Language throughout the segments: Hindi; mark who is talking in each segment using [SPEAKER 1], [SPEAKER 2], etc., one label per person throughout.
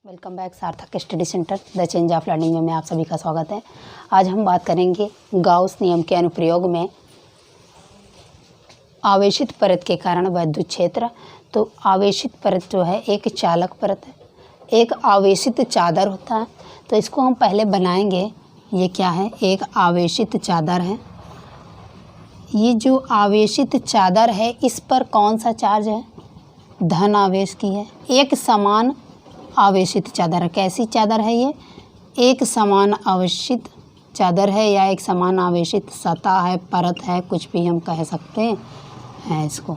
[SPEAKER 1] वेलकम बैक सार्थक study centre the change of learning में आप सभी का स्वागत है। आज हम बात करेंगे गाउस नियम के अनुप्रयोग में आवेशित परत के कारण वैद्युत क्षेत्र। तो आवेशित परत जो है एक चालक परत है, एक आवेशित चादर होता है। तो इसको हम पहले बनाएंगे। ये क्या है? एक आवेशित चादर है। ये जो आवेशित चादर है इस पर कौन सा चार्ज है? धन आवेश की है। एक समान आवेशित चादर है। कैसी चादर है ये? एक समान आवेशित चादर है या एक समान आवेशित सतह है, परत है, कुछ भी हम कह सकते हैं इसको।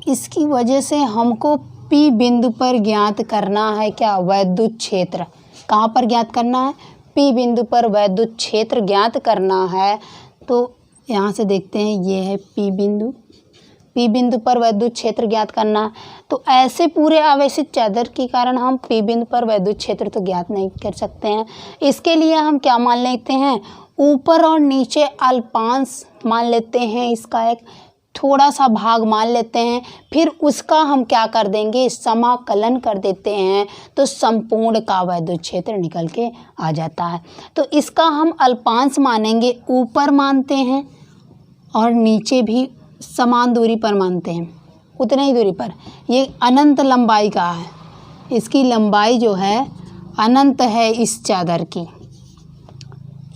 [SPEAKER 1] इसकी वजह से हमको P बिंदु पर ज्ञात करना है क्या? वैद्युत क्षेत्र। कहाँ पर ज्ञात करना है? P बिंदु पर वैद्युत क्षेत्र ज्ञात करना है। तो यहाँ से देखते हैं, ये है P बिंदु पर वैद्युत क्षेत्र ज्ञात करना है। तो ऐसे पूरे आवेशित चादर के कारण हम P बिंदु पर वैद्युत क्षेत्र तो ज्ञात नहीं कर सकते हैं। इसके लिए हम क्या मान लेते हैं? ऊपर और नीचे अल्पांश मान लेते हैं, इसका एक थोड़ा सा भाग मान लेते हैं। फिर उसका हम क्या कर देंगे? समाकलन कर देते हैं, तो संपूर्ण का वैद्युत क्षेत्र निकल के आ जाता है। तो इसका हम अल्पांश मानेंगे, ऊपर मानते हैं और नीचे भी समान दूरी पर मानते हैं, उतने ही दूरी पर। ये अनंत लंबाई का है, इसकी लंबाई जो है अनंत है इस चादर की।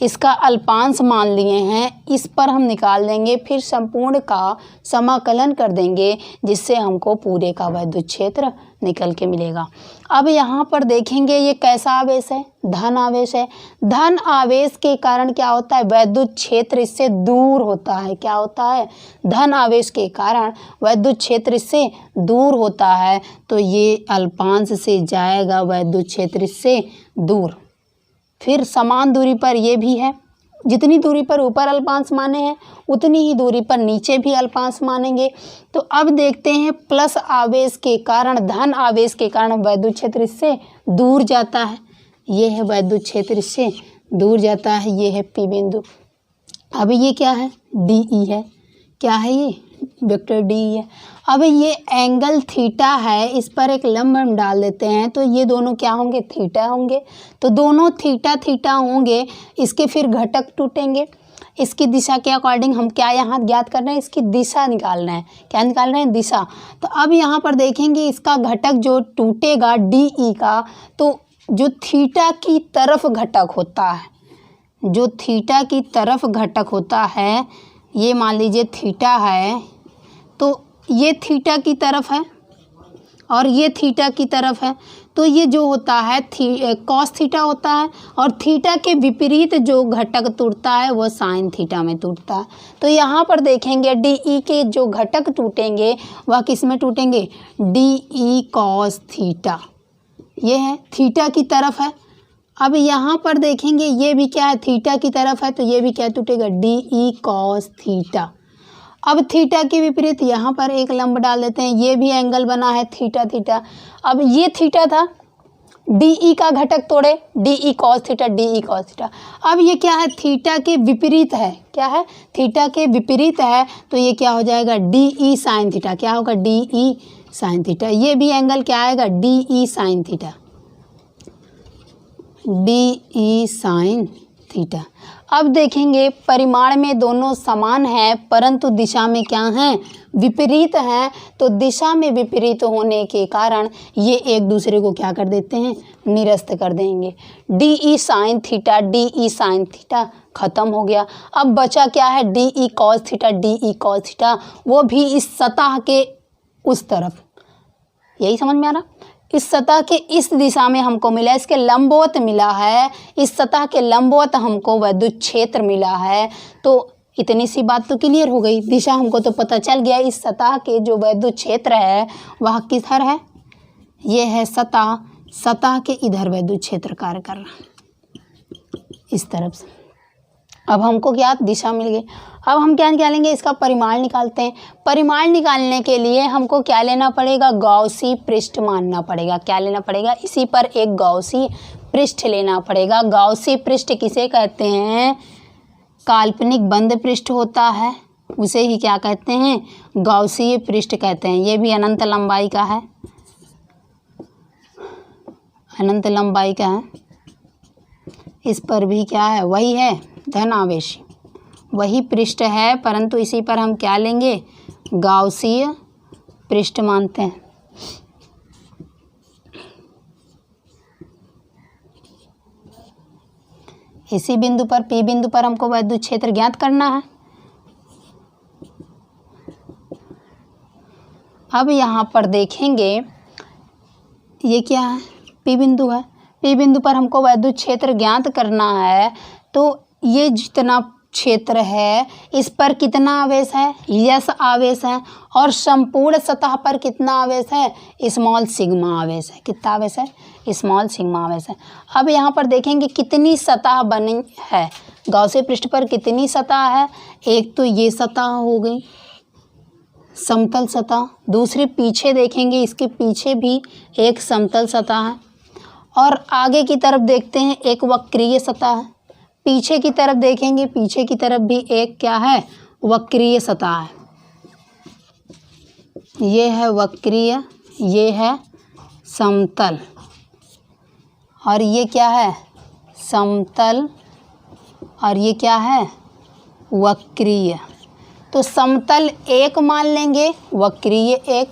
[SPEAKER 1] इसका अल्पांश मान लिए हैं, इस पर हम निकाल देंगे, फिर संपूर्ण का समाकलन कर देंगे, जिससे हमको पूरे का वैद्युत क्षेत्र निकल के मिलेगा। अब यहाँ पर देखेंगे ये कैसा आवेश है? धन आवेश है। धन आवेश के कारण क्या होता है? वैद्युत क्षेत्र इससे दूर होता है। क्या होता है? धन आवेश के कारण वैद्युत क्षेत्र इससे दूर होता है। तो ये अल्पांश से जाएगा वैद्युत क्षेत्र इससे दूर। फिर समान दूरी पर ये भी है। जितनी दूरी पर ऊपर अल्पांश माने हैं, उतनी ही दूरी पर नीचे भी अल्पांश मानेंगे। तो अब देखते हैं, प्लस आवेश के कारण, धन आवेश के कारण वैद्युत क्षेत्र इससे दूर जाता है। ये है वैद्युत क्षेत्र इससे दूर जाता है। ये है P बिंदु। अब ये क्या है? DE है। क्या है ये? वेक्टर DE है। अब ये एंगल थीटा है, इस पर एक लंब हम डाल देते हैं, तो ये दोनों क्या होंगे? थीटा होंगे। तो दोनों थीटा थीटा होंगे। इसके फिर घटक टूटेंगे। इसकी दिशा के अकॉर्डिंग हम क्या यहाँ ज्ञात कर रहे हैं? इसकी दिशा निकालना है। क्या निकाल रहे हैं? दिशा। तो अब यहाँ पर देखेंगे, इसका घटक जो टूटेगा DE का, तो जो थीटा की तरफ घटक होता है, जो थीटा की तरफ घटक होता है, ये मान लीजिए थीटा है, तो ये थीटा की तरफ है और ये थीटा की तरफ है। तो ये जो होता है कॉस थीटा होता है, और थीटा के विपरीत जो घटक टूटता है वो साइन थीटा में टूटता है। तो यहाँ पर देखेंगे DE के जो घटक टूटेंगे वह किस में टूटेंगे? DE cos theta. ये है थीटा की तरफ है। अब यहाँ पर देखेंगे, ये भी क्या है? थीटा की तरफ है, तो ये भी क्या टूटेगा? DE cos theta. अब थीटा के विपरीत यहाँ पर एक लंब डाल देते हैं, ये भी एंगल बना है थीटा थीटा। अब ये थीटा था, DE का घटक तोड़े, DE cos theta, DE cos theta. अब ये क्या है? थीटा के विपरीत है। क्या है? थीटा के विपरीत है, तो ये क्या हो जाएगा? DE sine theta. क्या होगा? DE sine theta. ये भी एंगल क्या आएगा? DE sine theta, DE sine theta. अब देखेंगे, परिमाण में दोनों समान हैं, परंतु दिशा में क्या हैं? विपरीत हैं। तो दिशा में विपरीत होने के कारण ये एक दूसरे को क्या कर देते हैं? निरस्त कर देंगे। DE sine theta, DE sine theta खत्म हो गया। अब बचा क्या है? DE cos theta, DE cos theta, वो भी इस सतह के उस तरफ। यही समझ में आ रहा? इस सतह के इस दिशा में हमको मिला, इसके लंबवत मिला है, इस सतह के लंबवत हमको वैद्युत क्षेत्र मिला है। तो इतनी सी बात तो क्लियर हो गई, दिशा हमको तो पता चल गया। इस सतह के जो वैद्युत क्षेत्र है वह किधर है? ये है सतह, सतह के इधर वैद्युत क्षेत्र कार्य कर रहा, इस तरफ से। अब हमको क्या दिशा मिल गई। अब हम क्या निकालेंगे? इसका परिमाण निकालते हैं। परिमाण निकालने के लिए हमको क्या लेना पड़ेगा? गॉसी पृष्ठ मानना पड़ेगा। क्या लेना पड़ेगा? इसी पर एक गॉसी पृष्ठ लेना पड़ेगा। गॉसी पृष्ठ किसे कहते हैं? काल्पनिक बंद पृष्ठ होता है, उसे ही क्या कहते हैं? गॉसीय पृष्ठ कहते हैं। ये भी अनंत लंबाई का है। अनंत लंबाई का है। इस पर भी क्या है, वही है धन आवेश, वही पृष्ठ है, परंतु इसी पर हम क्या लेंगे, गाउसीय पृष्ठ मानते हैं। इसी बिंदु पर P बिंदु पर हमको वैद्युत क्षेत्र ज्ञात करना है। अब यहाँ पर देखेंगे ये क्या है, P बिंदु है। P बिंदु पर हमको वैद्युत क्षेत्र ज्ञात करना है, तो ये जितना क्षेत्र है इस पर कितना आवेश है, यस आवेश है, और संपूर्ण सतह पर कितना आवेश है, स्मॉल सिग्मा आवेश है। कितना आवेश है, स्मॉल सिग्मा आवेश है। अब यहाँ पर देखेंगे कितनी सतह बनी है, गॉसीय पृष्ठ पर कितनी सतह है। एक तो ये सतह हो गई समतल सतह, दूसरी पीछे देखेंगे इसके पीछे भी एक समतल सतह है, और आगे की तरफ देखते हैं एक वक्रीय सतह है। पीछे की तरफ देखेंगे, पीछे की तरफ भी एक क्या है, वक्रीय सतह है। ये है वक्रीय, ये है समतल, और ये क्या है, समतल, और ये क्या है, वक्रीय। तो समतल एक मान लेंगे, वक्रीय एक,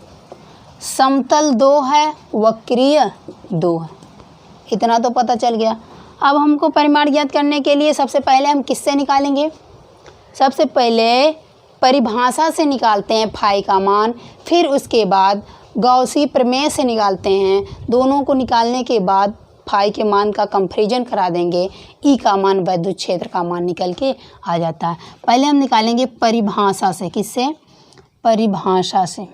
[SPEAKER 1] समतल 2 है, वक्रीय 2 है। इतना तो पता चल गया। अब हमको परिमाण ज्ञात करने के लिए सबसे पहले हम किससे निकालेंगे, सबसे पहले परिभाषा से निकालते हैं फाई का मान, फिर उसके बाद गॉसी प्रमेय से निकालते हैं। दोनों को निकालने के बाद फाई के मान का कंपैरिजन करा देंगे, ई का मान वैद्युत क्षेत्र का मान निकल के आ जाता है। पहले हम निकालेंगे परिभाषा से, किससे, परिभाषा से।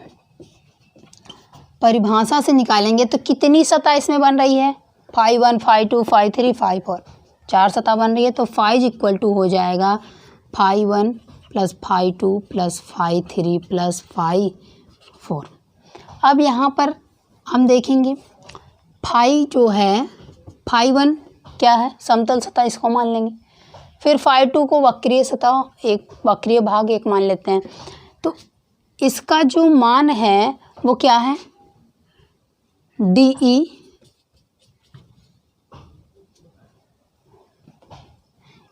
[SPEAKER 1] परिभाषा से निकालेंगे तो कितनी सतह इसमें बन रही है, फाई 1, फाई 2, फाई 3, फाई 4, 4 सतह बन रही है। तो फाई इक्वल टू हो जाएगा phi 1 plus phi 2 plus phi 3 plus phi 4। अब यहाँ पर हम देखेंगे फाई जो है, फाई 1 क्या है, समतल सतह, इसको मान लेंगे। फिर फाई 2 को वक्रीय सतह, एक वक्रीय भाग 1 मान लेते हैं। तो इसका जो मान है वो क्या है, DE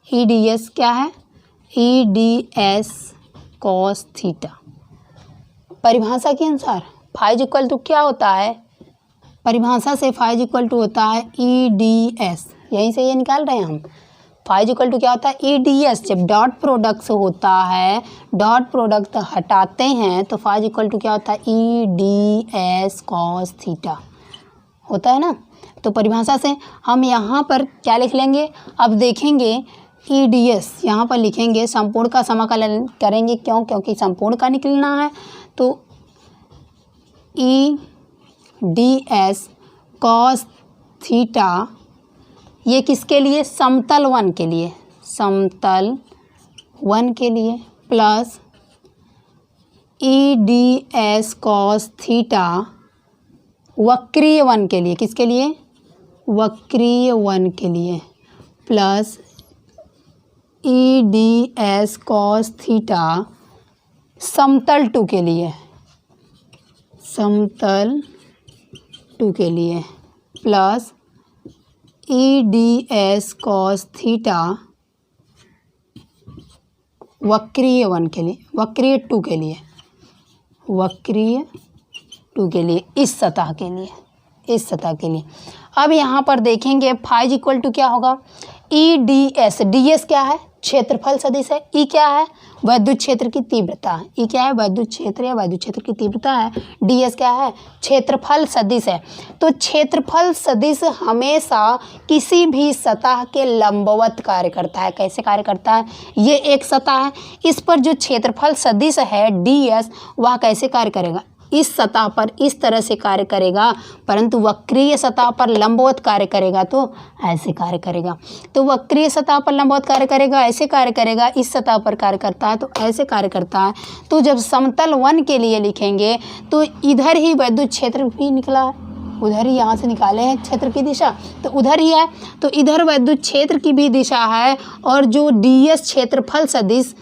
[SPEAKER 1] EDS क्या है, EDS cos थीटा। परिभाषा के अनुसार फाई इक्वल टू क्या होता है, परिभाषा से फाई इक्वल टू होता है EDS, यहीं से ये निकाल रहे हैं हम। फाई इक्वल टू क्या होता है, EDS। जब डॉट प्रोडक्ट होता है, डॉट प्रोडक्ट हटाते हैं तो फाई इक्वल टू क्या होता है, EDS cos थीटा होता है ना। तो परिभाषा से हम यहाँ पर क्या लिख लेंगे, अब देखेंगे EDS यहाँ पर लिखेंगे, संपूर्ण का समाकलन करेंगे, क्यों, क्योंकि संपूर्ण का निकलना है। तो EDS cos थीटा, ये किसके लिए, समतल 1 के लिए, समतल 1 के लिए, प्लस EDS cos थीटा वक्रीय 1 के लिए, किसके लिए, वक्रीय 1 के लिए, प्लस EDS cos थीटा समतल 2 के लिए, समतल 2 के लिए, प्लस EDS cos थीटा वक्रीय 1 के लिए, वक्रीय 2 के लिए, वक्रीय 2 के लिए, इस सतह के लिए, इस सतह के लिए। अब यहाँ पर देखेंगे फाई इक्वल टू क्या होगा, EDS, DS क्या है, क्षेत्रफल सदिश है, ई क्या है, वैद्युत क्षेत्र की तीव्रता है, ई क्या है, वैद्युत क्षेत्र या वैद्युत क्षेत्र की तीव्रता है, DS क्या है, क्षेत्रफल सदिश है। तो क्षेत्रफल सदिश हमेशा किसी भी सतह के लंबवत कार्य करता है। कैसे कार्य करता है, ये एक सतह है, इस पर जो क्षेत्रफल सदिश है DS, वह कैसे कार्य करेगा, इस सतह पर इस तरह से कार्य करेगा, परंतु वक्रीय सतह पर लंबवत कार्य करेगा तो ऐसे कार्य करेगा। तो वक्रीय सतह पर लंबवत कार्य करेगा, ऐसे कार्य करेगा, इस सतह पर कार्य करता है तो ऐसे कार्य करता है। तो जब समतल 1 के लिए लिखेंगे तो इधर ही वैद्युत क्षेत्र भी निकला है, उधर ही यहाँ से निकाले हैं क्षेत्र की दिशा, तो उधर ही है, तो इधर वैद्युत क्षेत्र की भी दिशा है। और जो DS क्षेत्रफल सदिश,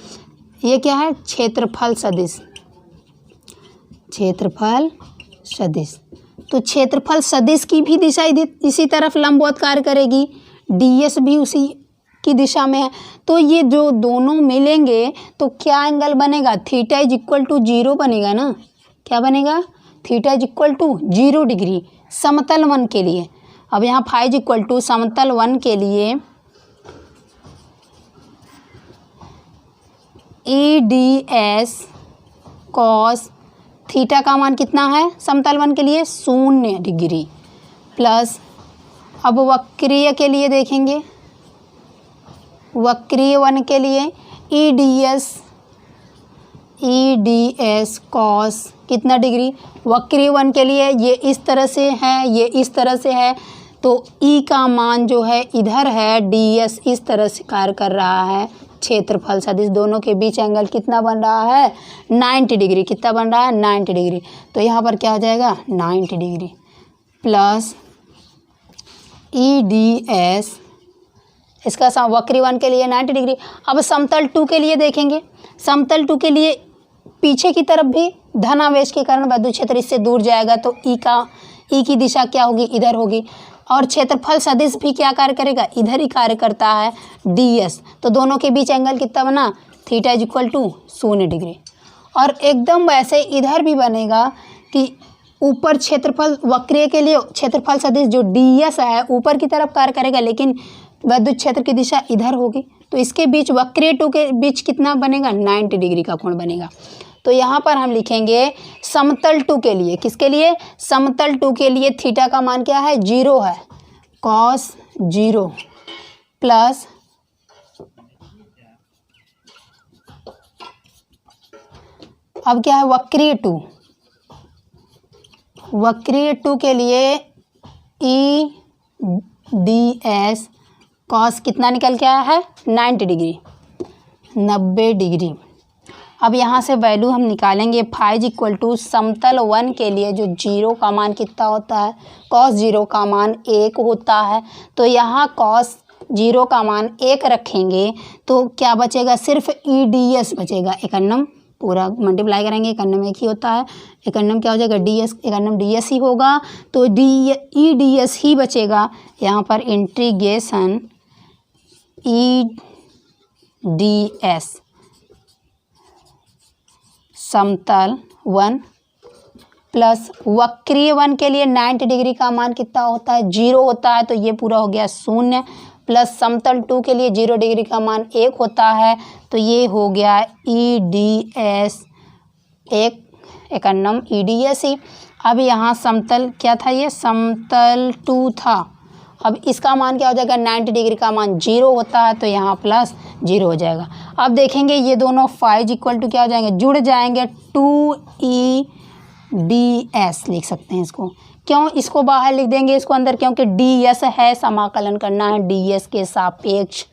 [SPEAKER 1] ये क्या है, क्षेत्रफल सदिश, क्षेत्रफल सदिश, तो क्षेत्रफल सदिश की भी दिशा इसी तरफ लंबवत कार्य करेगी, ds भी उसी की दिशा में है। तो ये जो दोनों मिलेंगे तो क्या एंगल बनेगा, थीटा इज इक्वल टू 0 बनेगा ना। क्या बनेगा, theta is equal to 0 degree समतल वन के लिए। अब यहाँ फाई इज इक्वल टू समतल वन के लिए EDS कॉस थीटा का मान कितना है समतल वन के लिए 0 डिग्री, प्लस अब वक्रीय के लिए देखेंगे, वक्रीय वन के लिए EDS कॉस कितना डिग्री, वक्रीय वन के लिए ये इस तरह से है, ये इस तरह से है, तो E का मान जो है इधर है, DS इस तरह से कार्य कर रहा है। क्षेत्रफल सदिश दोनों के बीच एंगल कितना बन रहा है 90 डिग्री, कितना बन रहा है 90 डिग्री। तो यहाँ पर क्या हो जाएगा 90 डिग्री प्लस EDS, इसका वक्री वन के लिए 90 डिग्री। अब समतल 2 के लिए देखेंगे, समतल 2 के लिए पीछे की तरफ भी धनावेश के कारण विद्युत क्षेत्र इससे दूर जाएगा, तो ई की दिशा क्या होगी इधर होगी, और क्षेत्रफल सदिश भी क्या कार्य करेगा इधर ही कार्य करता है DS। तो दोनों के बीच एंगल कितना बना, theta is equal to 0 degree. और एकदम वैसे इधर भी बनेगा कि ऊपर क्षेत्रफल वक्रीय के लिए क्षेत्रफल सदिश जो DS है ऊपर की तरफ कार्य करेगा, लेकिन विद्युत क्षेत्र की दिशा इधर होगी, तो इसके बीच वक्रीय 2 के बीच कितना बनेगा 90 डिग्री का कोण बनेगा। तो यहाँ पर हम लिखेंगे समतल 2 के लिए, किसके लिए, समतल 2 के लिए थीटा का मान क्या है 0 है, कॉस 0 प्लस अब क्या है वक्रीय 2, वक्रीय 2 के लिए EDS कॉस कितना निकल के आया है 90 डिग्री, 90 डिग्री। अब यहाँ से वैल्यू हम निकालेंगे फाई इक्वल टू समतल 1 के लिए जो 0 का मान कितना होता है, कॉस 0 का मान 1 होता है, तो यहाँ कॉस 0 का मान 1 रखेंगे तो क्या बचेगा, सिर्फ EDS बचेगा। एकन्नम पूरा मल्टीप्लाई करेंगे, एकन्नम एक ही होता है, एकन्नम क्या हो जाएगा DS, एकन्नम DS ही होगा, तो EDS ही बचेगा। यहाँ पर इंटीग्रेशन EDS समतल 1 प्लस वक्रीय 1 के लिए 90 डिग्री का मान कितना होता है 0 होता है, तो ये पूरा हो गया 0, प्लस समतल 2 के लिए 0 डिग्री का मान 1 होता है, तो ये हो गया EDS 1, एकन्नम EDS ही। अब यहाँ समतल क्या था, ये समतल 2 था, अब इसका मान क्या हो जाएगा 90 डिग्री का मान 0 होता है, तो यहाँ प्लस 0 हो जाएगा। अब देखेंगे ये दोनों फाइज इक्वल टू क्या हो जाएंगे, जुड़ जाएंगे, 2EDS लिख सकते हैं इसको। क्यों इसको बाहर लिख देंगे, इसको अंदर, क्योंकि DS है, समाकलन करना है, DS के सापेक्ष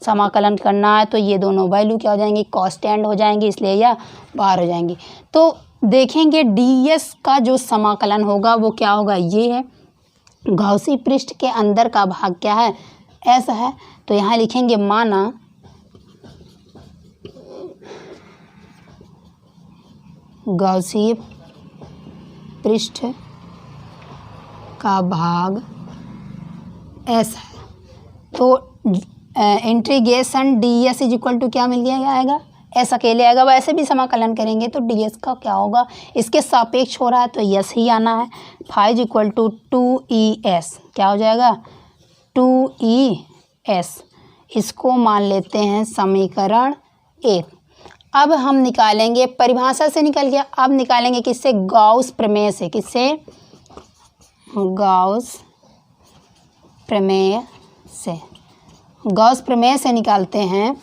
[SPEAKER 1] समाकलन करना है, तो ये दोनों वैल्यू क्या हो जाएंगी कांस्टेंट हो जाएंगी, इसलिए यह बाहर हो जाएंगी। तो देखेंगे DS का जो समाकलन होगा वो क्या होगा, ये है गॉसी पृष्ठ के अंदर का भाग क्या है S है, तो यहाँ लिखेंगे माना गॉसी पृष्ठ का भाग S है, तो integration DS is equal to क्या मिल गया आएगा S अकेले आएगा, वैसे भी समाकलन करेंगे तो DS का क्या होगा, इसके सापेक्ष हो रहा है तो S ही आना है। फाइज इक्वल टू 2ES क्या हो जाएगा 2ES, इसको मान लेते हैं समीकरण 1। अब हम निकालेंगे, परिभाषा से निकल गया, अब निकालेंगे किससे, गॉस प्रमेय से। किससे, गॉस प्रमेय से। गॉस प्रमेय से निकालते हैं,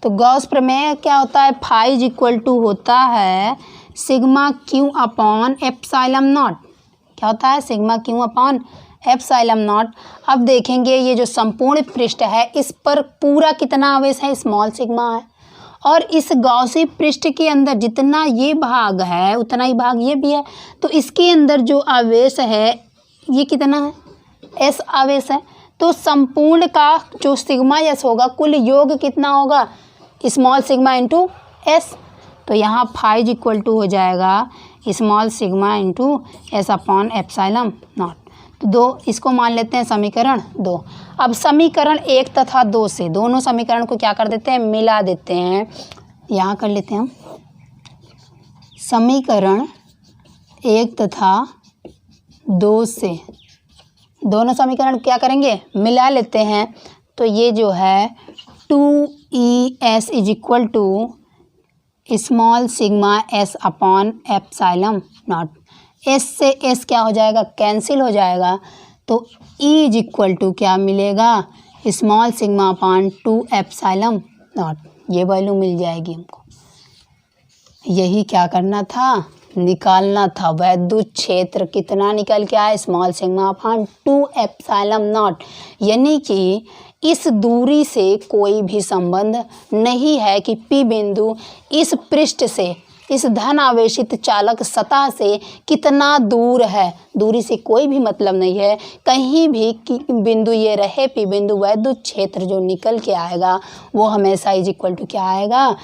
[SPEAKER 1] तो गॉस प्रमेय क्या होता है, फाइज इक्वल टू होता है sigma Q upon epsilon not. क्या होता है, sigma Q upon epsilon naught. अब देखेंगे ये जो संपूर्ण पृष्ठ है इस पर पूरा कितना आवेश है, स्मॉल सिग्मा है, और इस गॉसी पृष्ठ के अंदर जितना ये भाग है उतना ही भाग ये भी है, तो इसके अंदर जो आवेश है ये कितना है, S आवेश है, तो संपूर्ण का जो सिग्मा S होगा कुल योग कितना होगा, स्मॉल सिग्मा इंटू S। तो यहाँ फाइज इक्वल टू हो जाएगा small sigma into S upon epsilon not. तो 2 इसको मान लेते हैं समीकरण 2। अब समीकरण 1 तथा 2 से दोनों समीकरण को क्या कर देते हैं, मिला देते हैं। यहाँ कर लेते हैं हम समीकरण 1 तथा 2 से दोनों समीकरण क्या करेंगे, मिला लेते हैं। तो ये जो है 2ES is equal to small sigma S upon epsilon not. S से एस क्या हो जाएगा, कैंसिल हो जाएगा। तो E इज इक्वल टू क्या मिलेगा, small sigma upon 2 epsilon not. ये वैल्यू मिल जाएगी हमको। यही क्या करना था, निकालना था। वैद्युत क्षेत्र कितना निकल के आया, small sigma upon 2 epsilon not. यानी कि इस दूरी से कोई भी संबंध नहीं है कि P बिंदु इस पृष्ठ से, इस धन आवेशित चालक सतह से कितना दूर है। दूरी से कोई भी मतलब नहीं है। कहीं भी बिंदु ये रहे P बिंदु, वैद्युत क्षेत्र जो निकल के आएगा वो हमेशा इज इक्वल टू क्या आएगा,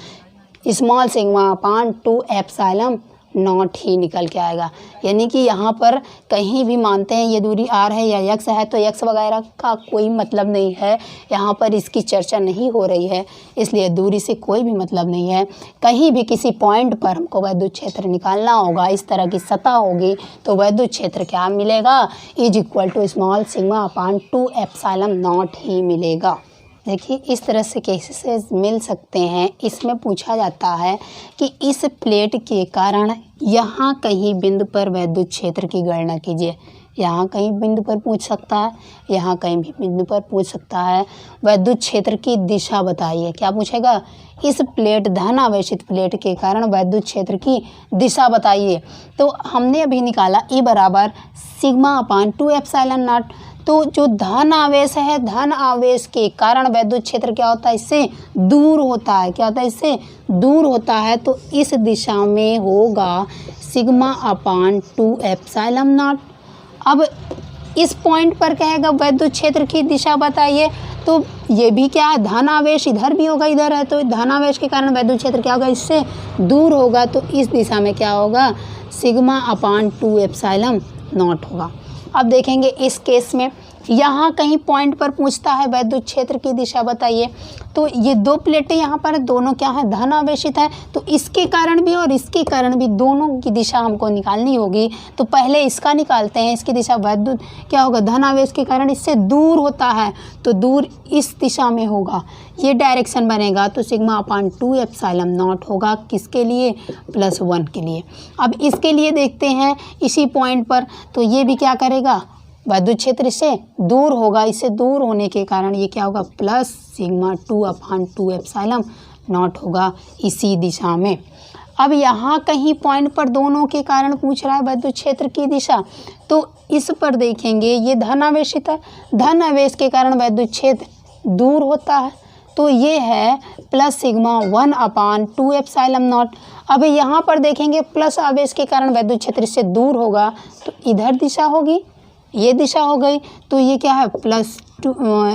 [SPEAKER 1] small sigma upon 2 epsilon not ही निकल के आएगा। यानी कि यहाँ पर कहीं भी मानते हैं ये दूरी r है या x है, तो x वगैरह का कोई मतलब नहीं है। यहाँ पर इसकी चर्चा नहीं हो रही है, इसलिए दूरी से कोई भी मतलब नहीं है। कहीं भी किसी पॉइंट पर हमको वैद्युत क्षेत्र निकालना होगा, इस तरह की सतह होगी, तो वैद्युत क्षेत्र क्या मिलेगा, is equal to small sigma upon 2 epsilon not ही मिलेगा। देखिए इस तरह से केसेस मिल सकते हैं। इसमें पूछा जाता है कि इस प्लेट के कारण यहाँ कहीं बिंदु पर वैद्युत क्षेत्र की गणना कीजिए। यहाँ कहीं बिंदु पर पूछ सकता है, यहाँ कहीं भी बिंदु पर पूछ सकता है। वैद्युत क्षेत्र की दिशा बताइए। क्या पूछेगा, इस प्लेट, धन आवेशित प्लेट के कारण वैद्युत क्षेत्र की दिशा बताइए। तो हमने अभी निकाला E बराबर सिग्मा अपान 2 एप्सिलॉन नॉट। तो जो धन आवेश है, धन आवेश के कारण वैद्युत क्षेत्र क्या होता है, इससे दूर होता है। क्या होता है, इससे दूर होता है। तो इस दिशा में होगा सिग्मा अपान 2 एप्सिलॉन नॉट। अब इस पॉइंट पर कहेगा वैद्युत क्षेत्र की दिशा बताइए, तो ये भी क्या है, धन आवेश इधर भी होगा, इधर है, तो धन आवेश के कारण वैद्युत क्षेत्र क्या होगा, इससे दूर होगा। तो इस दिशा में क्या होगा, सिग्मा अपान 2 एप्सिलॉन नॉट होगा। अब देखेंगे इस केस में यहाँ कहीं पॉइंट पर पूछता है वैद्युत क्षेत्र की दिशा बताइए। तो ये दो प्लेटें यहाँ पर दोनों क्या है, धन आवेशित है। तो इसके कारण भी और इसके कारण भी दोनों की दिशा हमको निकालनी होगी। तो पहले इसका निकालते हैं, इसकी दिशा वैद्युत क्या होगा, धन आवेश के कारण इससे दूर होता है, तो दूर इस दिशा में होगा, ये डायरेक्शन बनेगा। तो सिग्मा अपान 2 एप्सिलॉन नॉट होगा किसके लिए, +1 के लिए। अब इसके लिए देखते हैं इसी पॉइंट पर, तो ये भी क्या करेगा, वैद्युत क्षेत्र से दूर होगा, इससे दूर होने के कारण ये क्या होगा, plus sigma 2 upon 2 epsilon not होगा इसी दिशा में। अब यहाँ कहीं पॉइंट पर दोनों के कारण पूछ रहा है वैद्युत क्षेत्र की दिशा, तो इस पर देखेंगे ये धन आवेशित है, धन आवेश के कारण वैद्युत क्षेत्र दूर होता है, तो ये है प्लस सिग्मा 1 अपान 2 एप्सिलॉन नॉट। अब यहाँ पर देखेंगे प्लस आवेश के कारण वैद्युत क्षेत्र से दूर होगा, तो इधर दिशा होगी, ये दिशा हो गई, तो ये क्या है,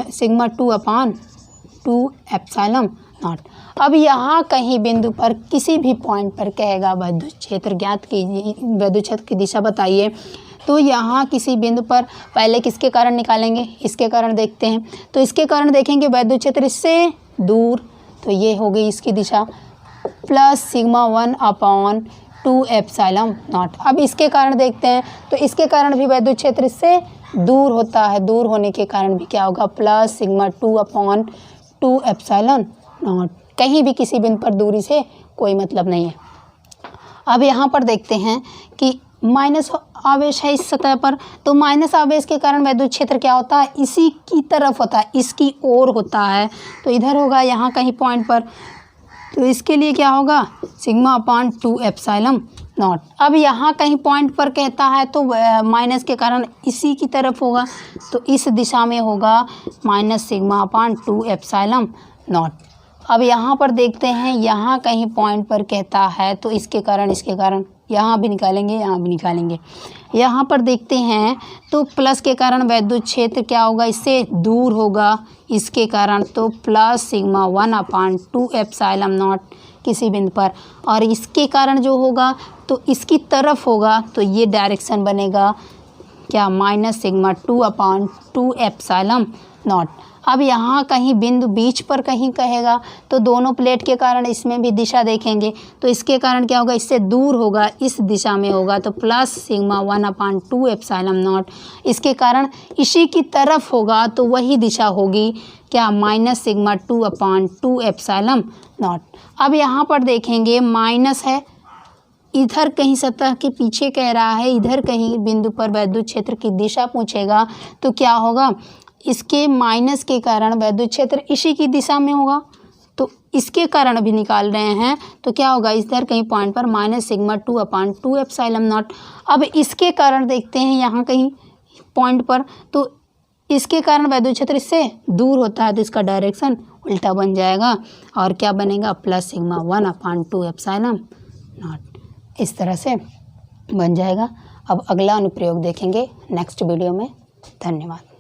[SPEAKER 1] सिग्मा 2 अपान 2 एप्सिलॉन नॉट। अब यहाँ कहीं बिंदु पर किसी भी पॉइंट पर कहेगा वैद्युत क्षेत्र ज्ञात कीजिए, वैद्युत क्षेत्र की दिशा बताइए। तो यहाँ किसी बिंदु पर पहले किसके कारण निकालेंगे, इसके कारण देखते हैं। तो इसके कारण देखेंगे वैद्युत क्षेत्र इससे दूर, तो ये हो गई इसकी दिशा, प्लस सिग्मा 1 अपान 2 एप्सिलॉन नॉट। अब इसके कारण देखते हैं, तो इसके कारण भी वैद्युत क्षेत्र इससे दूर होता है, दूर होने के कारण भी क्या होगा, plus sigma 2 upon 2 epsilon not. कहीं भी किसी बिंदु पर दूरी से कोई मतलब नहीं है। अब यहाँ पर देखते हैं कि माइनस आवेश है इस सतह पर, तो माइनस आवेश के कारण वैद्युत क्षेत्र क्या होता है, इसी की तरफ होता है, इसकी ओर होता है, तो इधर होगा यहाँ कहीं पॉइंट पर। तो इसके लिए क्या होगा, सिग्मा अपान 2 एप्सिलॉन नॉट। अब यहाँ कहीं पॉइंट पर कहता है तो माइनस के कारण इसी की तरफ होगा, तो इस दिशा में होगा माइनस सिग्मा अपान 2 एप्सिलॉन नॉट। अब यहाँ पर देखते हैं, यहाँ कहीं पॉइंट पर कहता है तो इसके कारण यहाँ भी निकालेंगे, यहाँ भी निकालेंगे। यहाँ पर देखते हैं तो प्लस के कारण वैद्युत क्षेत्र क्या होगा, इससे दूर होगा, इसके कारण तो प्लस सिग्मा 1 अपान 2 एप्सिलॉन नॉट किसी बिंदु पर, और इसके कारण जो होगा तो इसकी तरफ होगा तो ये डायरेक्शन बनेगा क्या, -σ2/2 एप्सिलॉन नॉट। अब यहाँ कहीं बिंदु बीच पर कहीं कहेगा तो दोनों प्लेट के कारण इसमें भी दिशा देखेंगे तो इसके कारण क्या होगा, इससे दूर होगा, इस दिशा में होगा तो +σ1/2 एप्सिलॉन नॉट। इसके कारण इसी की तरफ होगा तो वही दिशा होगी क्या, -σ2/2 एप्सिलॉन नॉट। अब यहाँ पर देखेंगे माइनस है, इधर कहीं सतह के पीछे कह रहा है, इधर कहीं बिंदु पर वैद्युत क्षेत्र की दिशा पूछेगा तो क्या होगा, इसके माइनस के कारण वैद्युत क्षेत्र इसी की दिशा में होगा तो इसके कारण भी निकाल रहे हैं तो क्या होगा, इधर कहीं पॉइंट पर -σ2/2 एप्सिलॉन नॉट। अब इसके कारण देखते हैं यहाँ कहीं पॉइंट पर तो इसके कारण वैद्युत क्षेत्र इससे दूर होता है तो इसका डायरेक्शन उल्टा बन जाएगा और क्या बनेगा, +σ1/2 एप्सिलॉन नॉट। इस तरह से बन जाएगा। अब अगला अनुप्रयोग देखेंगे नेक्स्ट वीडियो में। धन्यवाद।